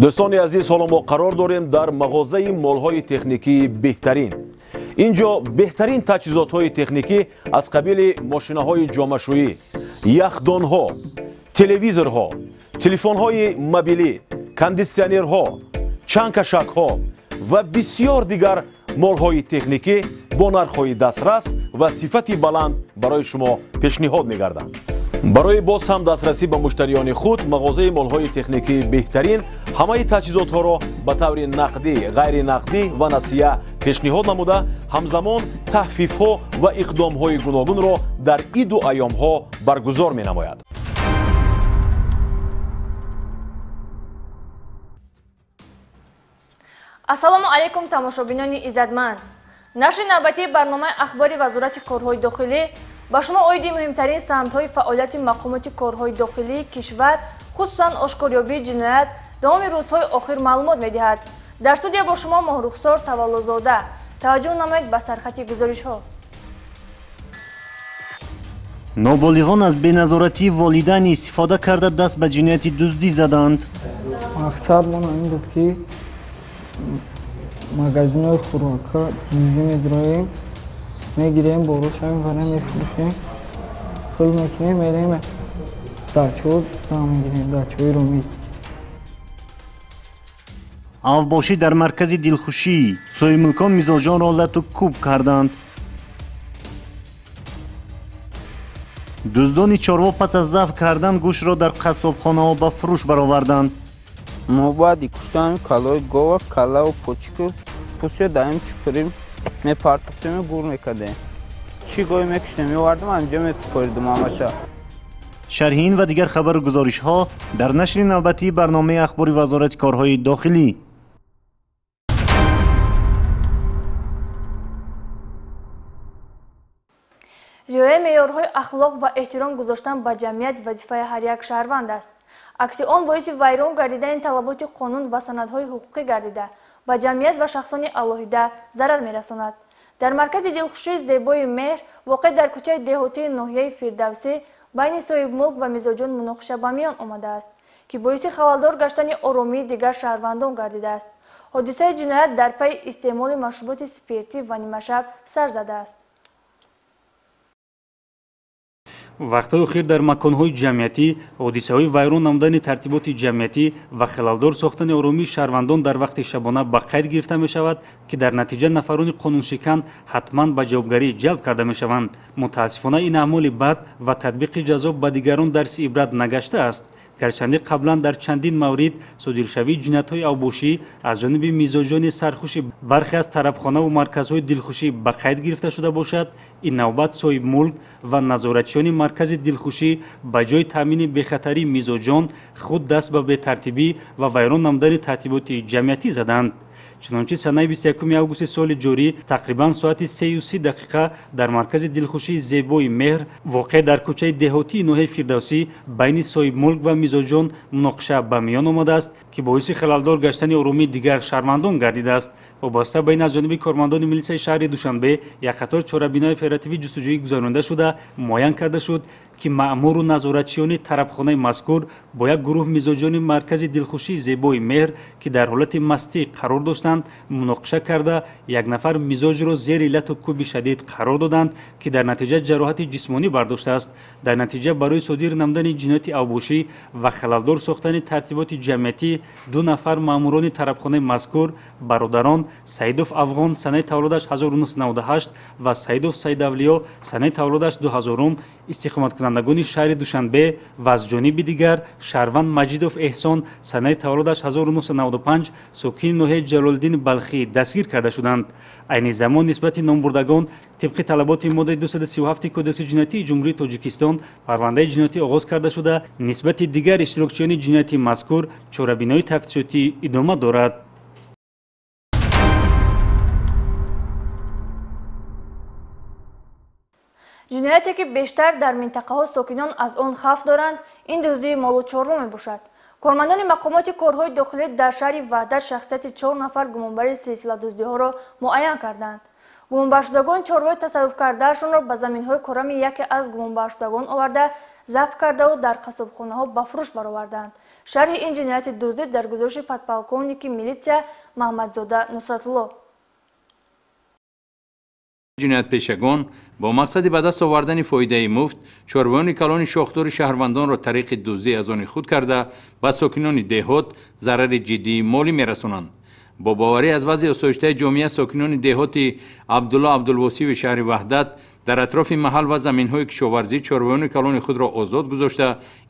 دوستان عزیز، حالا ما قرار داریم در مغازه مالهای تکنیکی بهترین. اینجا بهترین تجهیزات‌های تکنیکی از قبیل ماشین‌های جامه‌شویی، یخدان‌ها، تلویزورها، تلفن‌های موبیلی، کاندیسیونرها، چنگ‌کشک‌ها و بسیار دیگر مالهای تکنیکی با نرخ‌های دسترس و صفتی بلند برای شما پیشنهاد می‌گردند. برای باز هم دسترسی به مشتریان خود، مغازه مالهای تکنیکی بهترین همه تجهیزات‌ها را به طور نقدی، غیر نقدی و نسیه پیشنهاد نموده، همزمان تخفیف‌ها و اقدام‌های گوناگون را در این دو ایام‌ها برگزار می‌نماید. ассалому алайкум тамошобинони иззатманд. нашри навбатии барномаи ахбори вазорати корҳои дохилӣ ба шумо оиди муҳимтарин самтҳои фаъолияти мақомоти корҳои дохилии кишвар, хусусан ошкорёбии ҷиноят, тамоми рӯзҳои охир маълумот медиҳад. дар студия бо шумо моҳрухсор таваллузода. таваҷҷӯҳ намоед ба сархати гузоришҳо. ноболиғон аз беназоратии волидайн истифода карда даст ба ҷинояти дуздӣ заданд. мақсад мона ин буд ки магазинҳои хӯрока дизӣ медироем, мегирем борошам вара мефурӯшем, пул мекунем, мерем дачаҳо дам мегирем, дачаҳоиро ме авбошӣ дар маркази дилхушӣ соҳибмулкон мизоҷонро лату кӯб карданд. дуздони чорво пас аз забт кардан гӯштро дар қассобхонаҳо ба фурӯш бароварданд. мо баъди куштани калои гова калаву почику пӯстро дар ин чукурим мепартохтему гур мекардем. чӣ гоҳи мекуштем мевардам ҳамҷо месупоридум ҳамаша. шарҳи ин ва дигар хабару гузоришҳо дар нашри навбатии барномаи ахбори вазорати корҳои дохилӣ. риояи меъёрҳои ахлоқ ва эҳтиром гузоштан ба ҷамъият вазифаи ҳар як шаҳрванд аст. акси он боиси вайрон гардидани талаботи қонун ва санадҳои ҳуқуқӣ гардида ба ҷамъият ва шахсони алоҳида зарар мерасонад. дар маркази дилхушии зебои меҳр воқеъ дар кӯчаи деҳотии ноҳияи фирдавсӣ байни соҳибмулк ва мизоҷон муноқиша ба миён омадааст, ки боиси халалдор гаштани оромии дигар шаҳрвандон гардидааст. ҳодисаи ҷиноят дар пайи истеъмоли машруботи спиртӣ ва нимашаб сар задааст. вақтҳои охир дар маконҳои ҷамъиятӣ ҳодисаҳои вайрон намудани тартиботи ҷамъиятӣ ва халалдор сохтани оромии шаҳрвандон дар вақти шабона ба қайд гирифта мешавад, ки дар натиҷа нафарони қонуншикан ҳатман ба ҷавобгарӣ ҷалб карда мешаванд. мутаассифона ин аъмоли бад ва татбиқи ҷазо ба дигарон дарси ибрат нагаштааст, гарчанде қаблан дар чандин маврид содиршавии ҷиноятҳои авбошӣ аз ҷониби мизоҷони сархуши бархе аз тарабхонаву марказҳои дилхушӣ ба қайд гирифта шуда бошад, ин навбат соҳибмулк ва назоратчиёни маркази дилхушӣ ба ҷои таъмини бехатарии мизоҷон худ даст ба бетартибӣ ва вайрон намудани тартиботи ҷамъиятӣ заданд. чунончи санаи 21 августи соли ҷорӣ тақрибан соати 3:30 дақиқа дар маркази дилхушии зебои меҳр воқеъ дар кӯчаи деҳотии ноҳияи фирдавсӣ байни соҳибмулк ва мизоҷон муноқиша ба миён омадааст, ки боиси халалдор гаштани оромии дигар шаҳрвандон гардидааст. вобаста ба ин аз ҷониби кормандони милисияи шаҳри душанбе як қатор чорабинои оперативӣ ҷустуҷӯӣ гузаронида шуда муайян карда шуд, ки маъмуру назоратчиёни тарабхонаи мазкур бо як гурӯҳ мизоҷони маркази дилхушии зебои меҳр, ки дар ҳолати мастӣ қарор доштанд, муноқиша карда як нафар мизоҷро зери лату кӯби шадид қарор доданд, ки дар натиҷа ҷароҳати ҷисмонӣ бардоштааст. дар натиҷа барои содир намудани ҷинояти авбошӣ ва халалдор сохтани тартиботи ҷамъиятӣ ду нафар маъмурони тарабхонаи мазкур бародарон Саидов Афғон санаи тавлидаш 1998 ва Саидов Саидавлиё санаи тавлидаш 2000 истиқоматкунандагони шаҳри Душанбе ва аз ҷониби дигар шаҳрванд Маҷидов Эҳсон санаи тавлидаш 1995 сокини ноҳияи Ҷалолиддини Балхӣ дастгир карда шуданд. айни замон нисбати номбурдагон тибқи талаботи моддаи 237 кодекси ҷиноятии ҷумҳурии Тоҷикистон парвандаи ҷиноятӣ оғоз карда шуда, нисбати дигар иштирокчиёни ҷинояти мазкур чорабинои тафтишотӣ идома дорад. ҷинояте ки бештар дар минтақаҳо сокинон аз он хавф доранд, ин дуздии молу чорво мебошад. кормандони мақомоти корҳои дохилӣ дар шаҳри Ваҳдат шахсияти 4 нафар гумонбари силсиладуздиҳоро муайян карданд. гумонбаршудагон чорвои тасарруфкардаашонро ба заминҳои корами яке аз гумонбаршудагон оварда забт кардаву дар қассобхонаҳо ба фурӯш бароварданд. шарҳи ин ҷинояти дуздӣ дар гузориши подполковники милитсия Маҳмадзода Нусратулло. ҷиноятпешагон бо мақсади ба даст овардани фоидаи муфт чорвоёни калони шохдори шаҳрвандонро тариқи дуздӣ аз они худ карда ба сокинони деҳот зарари ҷиддии молӣ мерасонанд. бо боварӣ аз вазъи осоиштаи ҷомеа сокинони деҳоти Абдулло Абдулвосиви шаҳри Ваҳдат дар атрофи маҳал ва заминҳои кишоварзӣ чорвоёни калони худро озод гузошта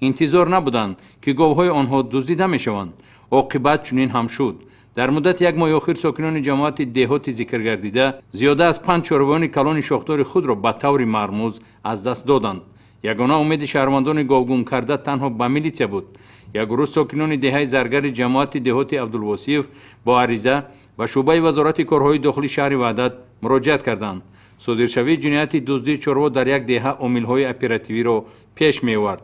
интизор набуданд ки говҳои онҳо дуздида мешаванд. оқибат чунин ҳам шуд. дар муддати як моҳи охир сокинони ҷамоати деҳоти зикргардида зиёда аз 5 чорвоёни калони шохдори худро ба таври мармуз аз даст доданд. ягона умеди шаҳрвандони говгум карда танҳо ба милитсия буд. як рӯз сокинони деҳаи заргари ҷамоати деҳоти Абдулвосиев бо ариза ба шӯъбаи вазорати корҳои дохилии шаҳри Ваҳдат муроҷиат карданд. содиршавии ҷинояти дуздии чорво дар як деҳа омилҳои оперативиро пеш меовард.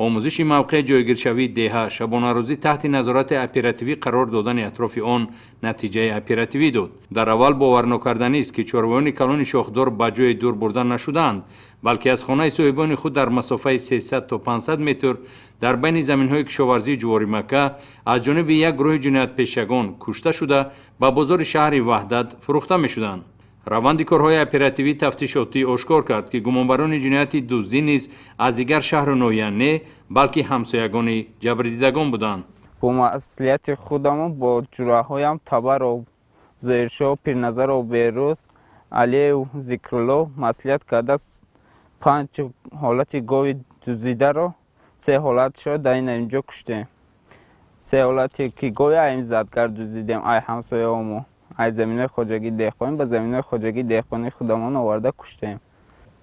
омӯзиши мавқеъ ҷойгиршавии деҳа шабонарӯзӣ таҳти назорати оперативӣ қарор додани атрофи он натиҷаи оперативӣ дод. дар аввал боварнокарданист ки чорвоёни калони шохдор ба ҷои дур бурда нашуданд, балки аз хонаи соҳибони худ дар масофаи 300 то 500 метр дар байни заминҳои кишоварзии Ҷуворимакка аз ҷониби як гурӯҳи ҷиноятпешагон кушта шуда ба бозори шаҳри Ваҳдат фурӯхта мешуданд. раванди корҳои оперативӣ тафтишотӣ ошкор кард ки гумонбарони ҷинояти дуздӣ низ аз дигар шаҳру ноҳия не балки ҳамсоягони ҷабрдидагон буданд. бо маслиҳати худамон бо ҷураҳоям Табаров, Зоиршоҳ, Пирназаров, Берӯз, Алиев, Зикрулло маслиҳат карда 5 ҳолати гови дуздидаро 3 ҳолатшо дар инҷо куштем. 3 ҳолате ки гови айм задгар дуздидем, ай ҳамсояҳомо ай заминҳои хоҷагии деҳқонӣ ба заминҳои хоҷагии деҳқонии худамон оварда куштем.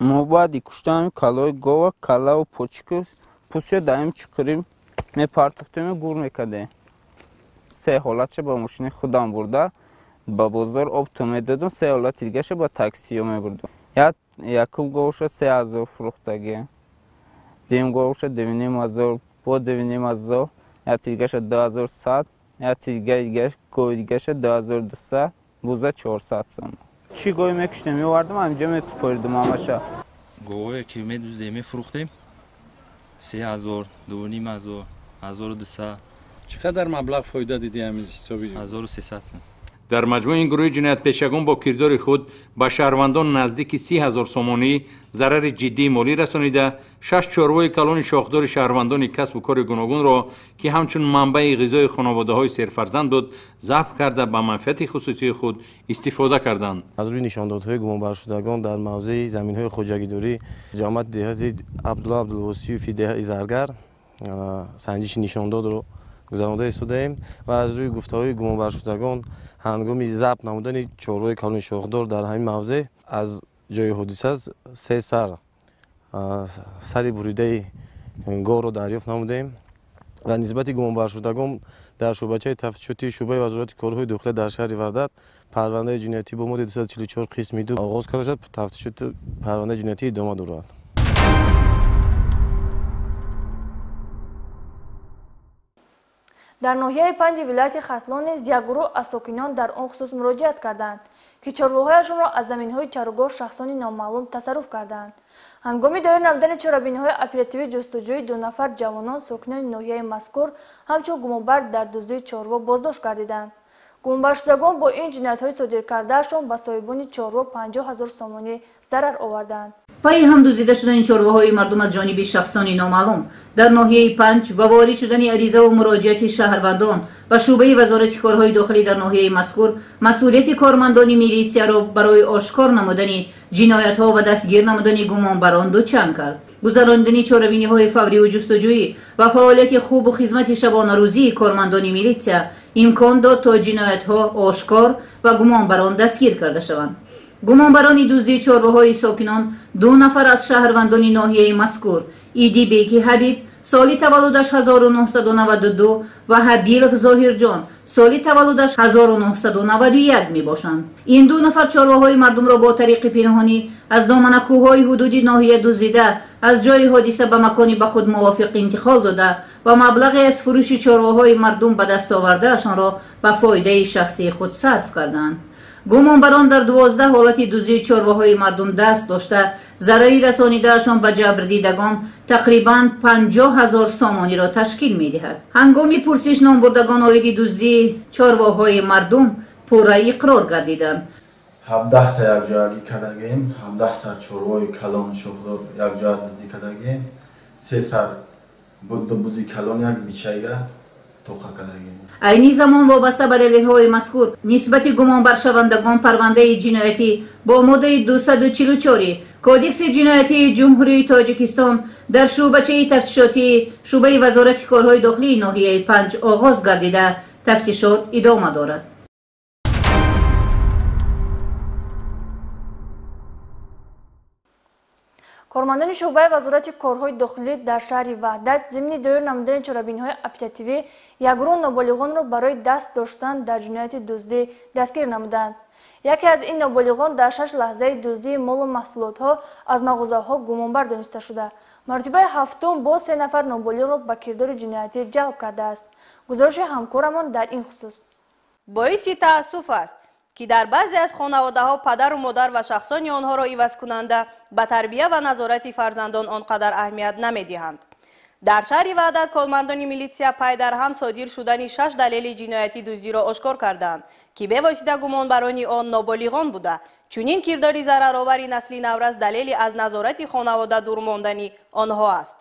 мо баъди куштани калои гова калаву почку пӯстшо дар ин чуқурӣ мепартофтему гур мекардем. 3 ҳолатшо ба мошини худам бурда ба бозор обто медодум, 3 ҳолати дигаршо ба таксиё мебурдум. якум говшо 3000 фурӯхтагӣ, дуюм говшо 2500, бо 2500, яки дигаршо 2100, яки гови дигаршо 2200, буза 400 сом. чӣ гови мекуштем мевардим ҳаминҷо месупоридум ҳамаша. говое ки медуздем мефурӯхтем 3000, 2500, 1200. чӣ қадар маблағ фоида диди ҳамин ҳисоби 1300 сом. дар маҷмӯи ин гурӯҳи ҷиноятпешагон бо кирдори худ ба шаҳрвандон наздики 30,000 сомонӣ зарари ҷиддии молӣ расонида 6 чорвои калони шохдори шаҳрвандони касбу кори гуногунро ки ҳамчун манбаи ғизои хонаводаҳои серфарзанд буд забт карда ба манфиати хусусии худ истифода карданд. аз рӯи нишондодҳои гумонбаршудагон дар мавзеи заминҳои хоҷагидорӣ ҷамоати деҳати Абдулло Абдулвосиёви деҳаи Заргар санҷиши нишондодро гузаронида истодаем ва аз рӯи гуфтаҳои гумонбаршудагон ҳангоми забт намудани чорвои калони шохдор дар ҳамин мавзеъ аз ҷои ҳодиса 3 сари буридаи говро дарёфт намудем ва нисбати гумонбаршудагон дар шӯъбачаи тафтишоти шӯъбаи вазорати корҳои дохилия дар шаҳри Ваҳдат парвандаи ҷиноятӣ бо модди 244 қисми 2 оғоз карда шуд. тафтишоти парвандаи ҷиноятӣ идома дорад. дар ноҳияи 5 вилояти Хатлон низ як гурӯҳ аз сокинон дар он хусус муроҷиат карданд ки чорвоҳояшонро аз заминҳои чаругоҳ шахсони номаълум тасарруф карданд. ҳангоми доир намудани чорабиниҳои оперативии ҷустуҷӯи 2 нафар ҷавонон сокинони ноҳияи мазкур ҳамчун гумонбар дар дуздии чорво боздошт гардиданд. гумонбаршудагон бо ин ҷиноятҳои содиркардаашон ба соҳибони чорво 50,000 сомонӣ зарар оварданд. پای هم دزدیده شدن چرواهای مردم از جانب شخصانی نامعلوم در ناحیه 5 و وارد شدن عریضه و مراجعت شهروندان و شعبه وزارت کارهای داخلی در ناحیه مذکور مسئولیت کارمندان میلیسیا را برای آشکار نمودن جنایت ها و دستگیر نمودن گمانبران دوچند کرد. گذراندن چاره‌بینی های فوری و جستجویی و فعالیت خوب و خدمت شبانه روزی کارمندان میلیسیا امکان داد تا جنایت ها آشکار و گمانبران دستگیر کرده شوند. گمانبران دزدی چارواهای ساکنان 2 نفر از شهروندان ناحیه مذکور ایدی بیکی حبیب سالی تولدش 1992 و حبیلت ظاهر جان سالی تولدش 1991 می باشند. این 2 نفر چارواهای مردم را با طریق پنهانی از دامن کوههای حدودی ناحیه دزدیده از جای حادثه به مکانی به خود موافق انتقال داده و مبلغ از فروش چارواهای مردم به دست آورده اشان را به فایده شخصی خود صرف کردند. гумонбарон дар 12 ҳолати дуздии чорваҳои мардум даст дошта зарари расонидаашон ба ҷабрдидагон тақрибан 50 000 сомониро ташкил медиҳад. ҳангоми пурсиш номбурдагон оиди дуздии чорваҳои мардум пурра иқрор гардиданд. 17 та якҷоягӣ кардагем, 17 сар чорвои калон шохдор якҷоя дуздӣ кардагем, 3 сар бузи калон як бичайга тоқа кардагем. айни замон вобаста ба далелҳои мазкур нисбати гумонбаршавандагон парвандаи ҷиноятӣ бо моддаи 244 кодекси ҷиноятии ҷумҳурии тоҷикистон дар шӯъбачаи тафтишотии шӯъбаи вазорати корҳои дохилии ноҳияи 5 оғоз гардида тафтишот идома дорад. кормандони шӯъбаи вазорати корҳои дохилӣ дар шаҳри ваҳдат зимни дойр намудани чорабиниҳои оперативӣ як гурӯҳ ноболиғонро барои даст доштан дар ҷинояти дуздӣ дастгир намуданд. яке аз ин ноболиғон дар 6 лаҳзаи дуздии молу маҳсулотҳо аз мағозаҳо гумонбар дониста шуда мартибаи ҳафтум бо 3 нафар ноболиғро ба кирдори ҷиноятӣ ҷалб кардааст. гузариши ҳамкорамон дар ин хусус. боиси таассуф аст ки дар баъзе аз хонаводаҳо падару модар ва шахсони онҳоро ивазкунанда ба тарбия ва назорати фарзандон он қадар аҳамият намедиҳанд. дар шаҳри ваҳдат колмардони милитсия пай дар ҳам содир шудани 6 далели ҷинояти дуздиро ошкор карданд ки бевосита гумонбарони он ноболиғон буда. чунин кирдори зараровари насли наврас далели аз назорати хонавода дур мондани онҳо аст.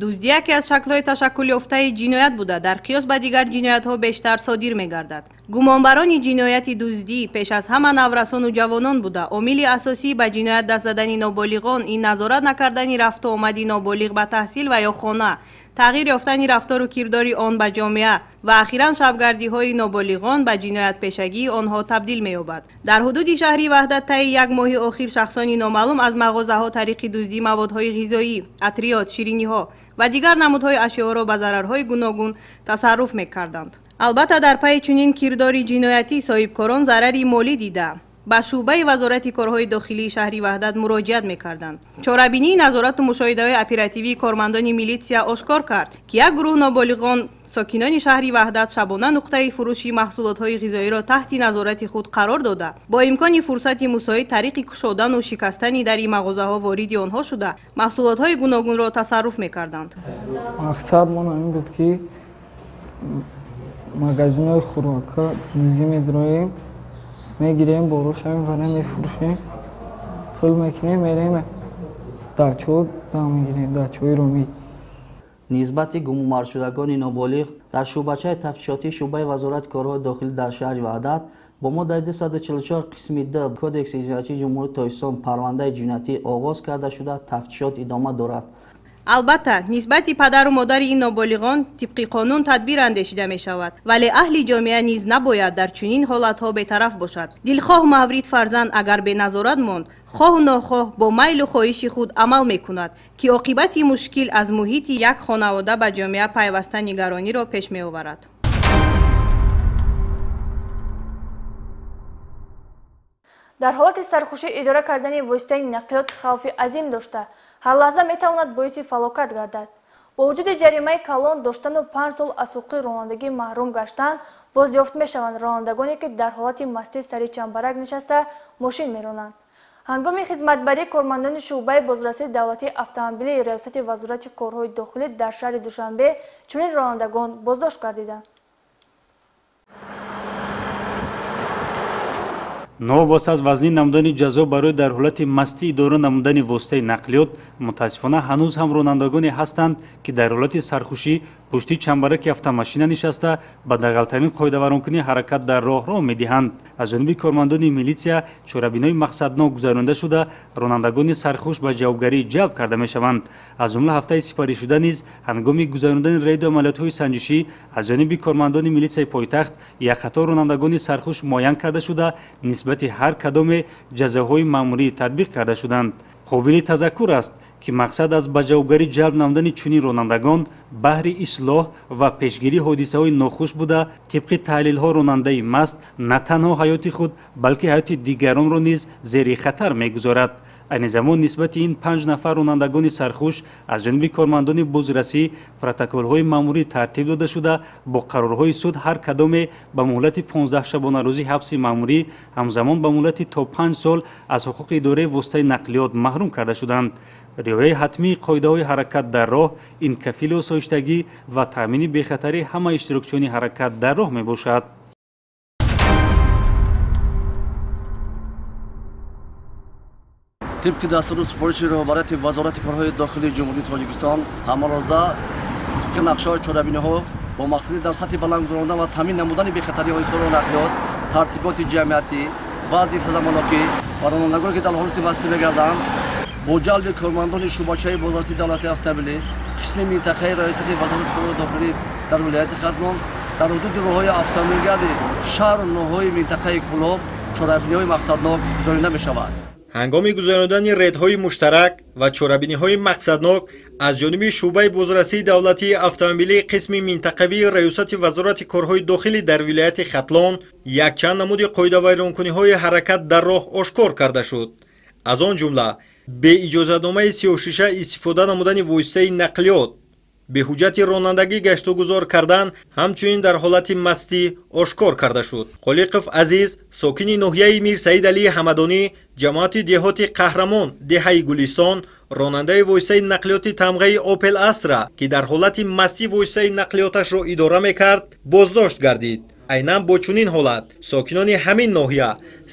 дуздӣ яке аз шаклҳои ташаккулёфтаи ҷиноят буда дар қиёс ба дигар ҷиноятҳо бештар содир мегардад. гумонбарони ҷинояти дуздӣ пеш аз ҳама наврасону ҷавонон буда омили асосӣ ба ҷиноят даст задани ноболиғон ин назорат накардани рафту омади ноболиғ ба таҳсил ва ё хона, тағйир ёфтани рафтору кирдори он ба ҷомеа ва ахиран шабгардиҳои ноболиғон ба ҷиноятпешагии онҳо табдил меёбад. дар ҳудуди шаҳри ваҳдат таи як моҳи охир шахсони номаълум аз мағозаҳо тариқи дуздии маводҳои ғизоӣ, атриёт, шириниҳо ва дигар намудҳои ашёро ба зарарҳои гуногун тасарруф мекарданд. албатта дар пайи чунин кирдори ҷиноятӣ соҳибкорон зарари молӣ дида ба шӯъбаи вазорати корҳои дохилии шаҳри ваҳдат муроҷиат мекарданд. чорабинии назорату мушоҳидаҳои оперативии кормандони милитсия ошкор кард ки як гурӯҳ ноболиғон сокинони шаҳри ваҳдат шабона нуқтаи фурӯши маҳсулотҳои ғизоиро таҳти назорати худ қарор дода бо имкони фурсати мусоид тариқи кушодану шикастани дари мағозаҳо вориди онҳо шуда маҳсулотҳои гуногунро тасарруф мекарданд. мақсад мон ин буд ки магазинҳои хӯрока дузӣ медироем, мегирем борошам вара мефурӯшем, пул мекунем, мерем дачо дам мегирем, дачои ромӣ. нисбати гумонбаршудагони ноболиғ дар шӯъбачаи тафтишотии шӯъбаи вазорати корҳои дохилӣ дар шаҳри ваҳдат бо моддаи 244 қисми д кодекси ҷиноятии ҷумҳурии тоҷикистон парвандаи ҷиноятӣ оғоз карда шуда тафтишот идома дорад. албатта нисбати падару модари ин ноболиғон тибқи қонун тадбир андешида мешавад, вале аҳли ҷомеа низ набояд дар чунин ҳолатҳо бетараф бошад. дилхоҳ маврид фарзанд агар беназорат монд, хоҳу нохоҳ бо майлу хоҳиши худ амал мекунад ки оқибати мушкил аз муҳити як хонавода ба ҷомеа пайваста нигарониро пеш меоварад. дар ҳолати сархушӣ идора кардани воситаи нақлиёт хавфи азим дошта ҳар лаҳза метавонад боиси фалокат гардад. бо вуҷуди ҷаримаи калон доштану 5 сол аз ҳуқуқи ронандагӣ маҳрум гаштан бозёфт мешаванд ронандагоне ки дар ҳолати мастӣ сари чамбарак нишаста мошин меронанд. ҳангоми хизматбарӣ кормандони шӯъбаи бозрасии давлатии автомобилии риёсати вазорати корҳои дохилӣ дар шаҳри душанбе чунин ронандагон боздошт гардиданд. новобаста аз вазнин намудани ҷазо барои дар ҳолати мастӣ идора намудани воситаи нақлиёт мутаассифона ҳанӯз ҳам ронандагоне ҳастанд ки дар ҳолати сархушӣ пушти чамбараки автомашина нишаста ба дағалтарин қоидаворонкунии ҳаракат дар роҳро медиҳанд. аз ҷониби кормандони милитсия чорабинои мақсаднок гузаронида шуда ронандагони сархуш ба ҷавобгарӣ ҷалб карда мешаванд. аз ҷумла ҳафтаи сипаришуда низ ҳангоми гузарондани рейду амалиётҳои санҷишӣ аз ҷониби кормандони милитсияи пойтахт як қатор ронандагони сархуш муайян карда шуда нисбати ҳар кадоме ҷазоҳои маъмурӣ татбиқ карда шуданд. қобили тазаккур аст ки мақсад аз ба ҷавобгарӣ ҷалб намудани чунин ронандагон баҳри ислоҳ ва пешгирии ҳодисаҳои нохуш буда тибқи таҳлилҳо ронандаи маст на танҳо ҳаёти худ балки ҳаёти дигаронро низ зери хатар мегузорад. айни замон нисбати ин 5 нафар ронандагони сархуш аз ҷониби кормандони бузрасӣ протоколҳои маъмурӣ тартиб дода шуда бо қарорҳои суд ҳар кадоме ба муҳлати 15 шабонарӯзи ҳабси маъмурӣ ҳамзамон ба муҳлати то 5 сол аз ҳуқуқи идораи воситаи нақлиёт маҳрум карда шуданд. риояи ҳатмии қоидаҳои ҳаракат дар роҳ ин кафили осоиштагӣ ва таъмини бехатарии ҳама иштирокчиёни ҳаракат дар роҳ мебошад. طبق دستور سفارش رهبری وزارت کارهای داخلی جمهوری تاجیکستان همان‌روزه طبق نقشه‌های چهاربینی‌ها با مقصد در سطح بلند گذراندن و تامین نمودن بی‌خطری ایثار و نقلیات ترتیبات جمعیتی وضع صدمانکی و رانندگان که در حالت مصرف می‌گردند با جلب کارمندان شعبه‌های وزارت دولت اتومبیلی قسم منطقه رعایت وزارت کارهای داخلی در ولایت ختلون در حدود راه‌های اتومبیلگرد شهر و ناحیه منطقه کلاب چهاربینی‌های مقصدناک گذرانده می‌شود. ҳангоми гузарондани рейдҳои муштарак ва чорабиниҳои мақсаднок аз ҷониби шуъбаи бузрасии давлатии автомобилии қисми минтақавии раёсати вазорати корҳои дохилӣ дар вилояти хатлон якчанд намуди қоидавайронкуниҳои ҳаракат дар роҳ ошкор карда шуд. аз он ҷумла беиҷозатномаи 36 истифода намудани воситаи нақлиёт, беҳуҷҷати ронандагӣ гаштугузор кардан ҳамчунин дар ҳолати мастӣ ошкор карда шуд. Холиқов Азиз, сокини ноҳияи Мир Саид Алии Ҳамадонӣ, ҷамоати деҳоти Қаҳрамон, деҳаи Гулистон, ронандаи воситаи нақлиёти тамғаи Opel Astra, ки дар ҳолати мастӣ воситаи нақлиёташро идора мекард, боздошт гардид. айнан бо чунин ҳолат сокинони ҳамин ноҳия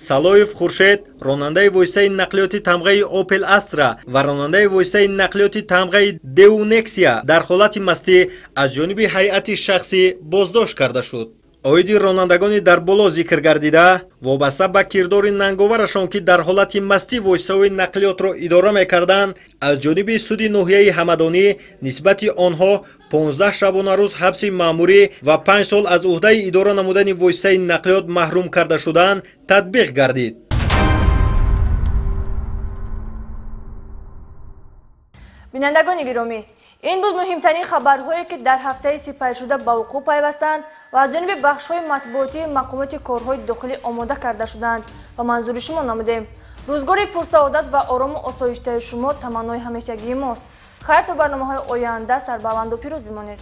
Салоев Хуршед, ронандаи воситаи нақлиёти тамғаи Opel Astra ва ронандаи воситаи нақлиёти тамғаи Deu Nexia дар ҳолати мастӣ аз ҷониби ҳайати шахсӣ боздошт карда шуд. оиди ронандагони дар боло зикр гардида вобаста ба кирдори нанговарашон ки дар ҳолати мастӣ воситаҳои нақлиётро идора мекарданд аз ҷониби суди ноҳияи Ҳамадонӣ нисбати онҳо 15 шабонарӯз ҳабси маъмурӣ ва 5 сол аз уҳдаи идора намудани воситаи нақлиёт маҳрум карда шуданд татбиқ гардид. бинандагони гиромӣ, ин буд муҳимтарин хабарҳое ки дар ҳафтаи сипайшуда ба вуқӯъ пайвастанд ва аз ҷониби бахшҳои матбуотии мақомоти корҳои дохилӣ омода карда шуданд ва манзури шумо намудем. рӯзгори пурсаодат ва орому осоиштаи шумо таманнои ҳамешагии мост. хайр то барномаҳои оянда сарбаланду пирӯз бимонед.